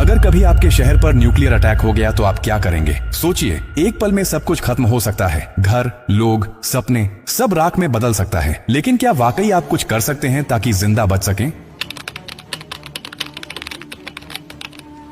अगर कभी आपके शहर पर न्यूक्लियर अटैक हो गया तो आप क्या करेंगे? सोचिए, एक पल में सब कुछ खत्म हो सकता है। घर, लोग, सपने, सब राख में बदल सकता है। लेकिन क्या वाकई आप कुछ कर सकते हैं ताकि जिंदा बच सकें?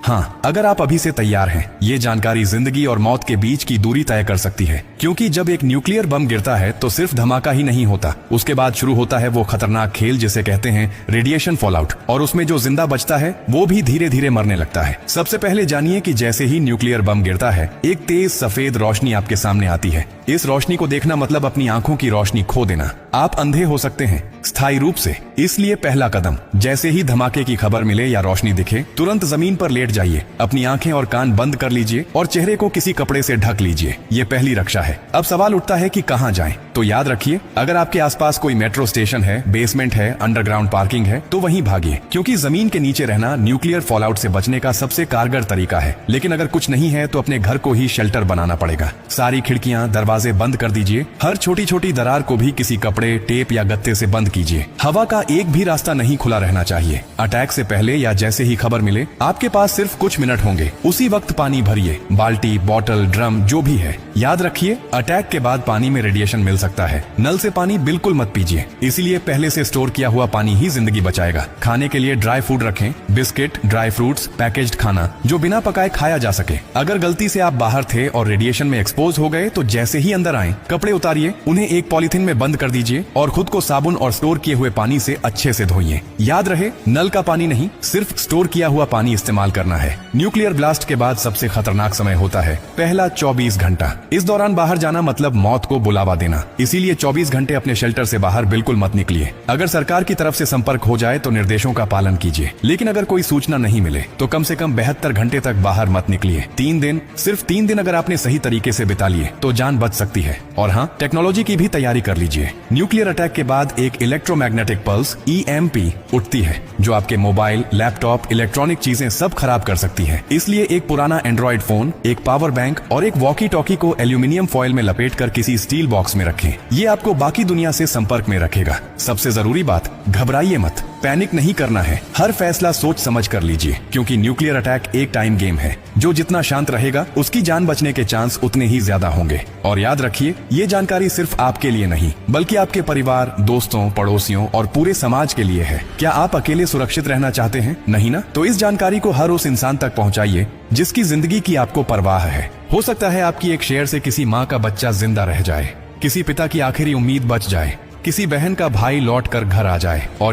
हाँ, अगर आप अभी से तैयार हैं, ये जानकारी जिंदगी और मौत के बीच की दूरी तय कर सकती है। क्योंकि जब एक न्यूक्लियर बम गिरता है तो सिर्फ धमाका ही नहीं होता, उसके बाद शुरू होता है वो खतरनाक खेल जिसे कहते हैं रेडिएशन फॉलआउट। और उसमें जो जिंदा बचता है वो भी धीरे धीरे मरने लगता है। सबसे पहले जानिए कि जैसे ही न्यूक्लियर बम गिरता है, एक तेज सफेद रोशनी आपके सामने आती है। इस रोशनी को देखना मतलब अपनी आंखों की रोशनी खो देना। आप अंधे हो सकते हैं स्थायी रूप से। इसलिए पहला कदम, जैसे ही धमाके की खबर मिले या रोशनी दिखे, तुरंत जमीन पर लेट जाइए, अपनी आंखें और कान बंद कर लीजिए और चेहरे को किसी कपड़े से ढक लीजिए। ये पहली रक्षा है। अब सवाल उठता है कि कहां जाएं? तो याद रखिए, अगर आपके आसपास कोई मेट्रो स्टेशन है, बेसमेंट है, अंडरग्राउंड पार्किंग है, तो वहीं भागिए, क्योंकि जमीन के नीचे रहना न्यूक्लियर फॉलआउट से बचने का सबसे कारगर तरीका है। लेकिन अगर कुछ नहीं है तो अपने घर को ही शेल्टर बनाना पड़ेगा। सारी खिड़कियां, दरवाजे बंद कर दीजिए। हर छोटी छोटी दरार को भी किसी कपड़े, टेप या गत्ते से बंद कीजिए। हवा का एक भी रास्ता नहीं खुला रहना चाहिए। अटैक से पहले या जैसे ही खबर मिले, आपके पास सिर्फ कुछ मिनट होंगे। उसी वक्त पानी भरिए, बाल्टी, बोतल, ड्रम, जो भी है। याद रखिए, अटैक के बाद पानी में रेडिएशन मिल सकता है। नल से पानी बिल्कुल मत पीजिए, इसलिए पहले से स्टोर किया हुआ पानी ही जिंदगी बचाएगा। खाने के लिए ड्राई फूड रखें, बिस्किट, ड्राई फ्रूट्स, पैकेज्ड खाना जो बिना पकाए खाया जा सके। अगर गलती से आप बाहर थे और रेडिएशन में एक्सपोज हो गए तो जैसे ही अंदर आए, कपड़े उतारिए, उन्हें एक पॉलिथीन में बंद कर दीजिए और खुद को साबुन और स्टोर किए हुए पानी से अच्छे से धोइए। याद रहे, नल का पानी नहीं, सिर्फ स्टोर किया हुआ पानी इस्तेमाल करना है। न्यूक्लियर ब्लास्ट के बाद सबसे खतरनाक समय होता है पहला 24 घंटा। इस दौरान बाहर जाना मतलब मौत को बुलावा देना। इसीलिए 24 घंटे अपने शेल्टर से बाहर बिल्कुल मत निकलिए। अगर सरकार की तरफ से संपर्क हो जाए तो निर्देशों का पालन कीजिए। लेकिन अगर कोई सूचना नहीं मिले तो कम से कम 72 घंटे तक बाहर मत निकलिए। 3 दिन, सिर्फ 3 दिन अगर आपने सही तरीके से बिता लिए तो जान बच सकती है। और हाँ, टेक्नोलॉजी की भी तैयारी कर लीजिए। न्यूक्लियर अटैक के बाद एक इलेक्ट्रोमैग्नेटिक पल्स EMP उठती है, जो आपके मोबाइल, लैपटॉप, इलेक्ट्रॉनिक चीजें सब खराब कर सकती है। इसलिए एक पुराना एंड्रॉइड फोन, एक पावर बैंक और एक वॉकी टॉकी को एल्यूमिनियम फॉइल में लपेटकर किसी स्टील बॉक्स में रखें। ये आपको बाकी दुनिया से संपर्क में रखेगा। सबसे जरूरी बात, घबराइए मत, पैनिक नहीं करना है। हर फैसला सोच समझ कर लीजिए, क्योंकि न्यूक्लियर अटैक एक टाइम गेम है। जो जितना शांत रहेगा, उसकी जान बचने के चांस उतने ही ज्यादा होंगे। और याद रखिए, ये जानकारी सिर्फ आपके लिए नहीं, बल्कि आपके परिवार, दोस्तों, पड़ोसियों और पूरे समाज के लिए है। क्या आप अकेले सुरक्षित रहना चाहते हैं? नहीं ना? तो इस जानकारी को हर उस इंसान तक पहुंचाइए जिसकी जिंदगी की आपको परवाह है। हो सकता है आपकी एक शेयर से किसी माँ का बच्चा जिंदा रह जाए, किसी पिता की आखिरी उम्मीद बच जाए, किसी बहन का भाई लौट कर घर आ जाए। और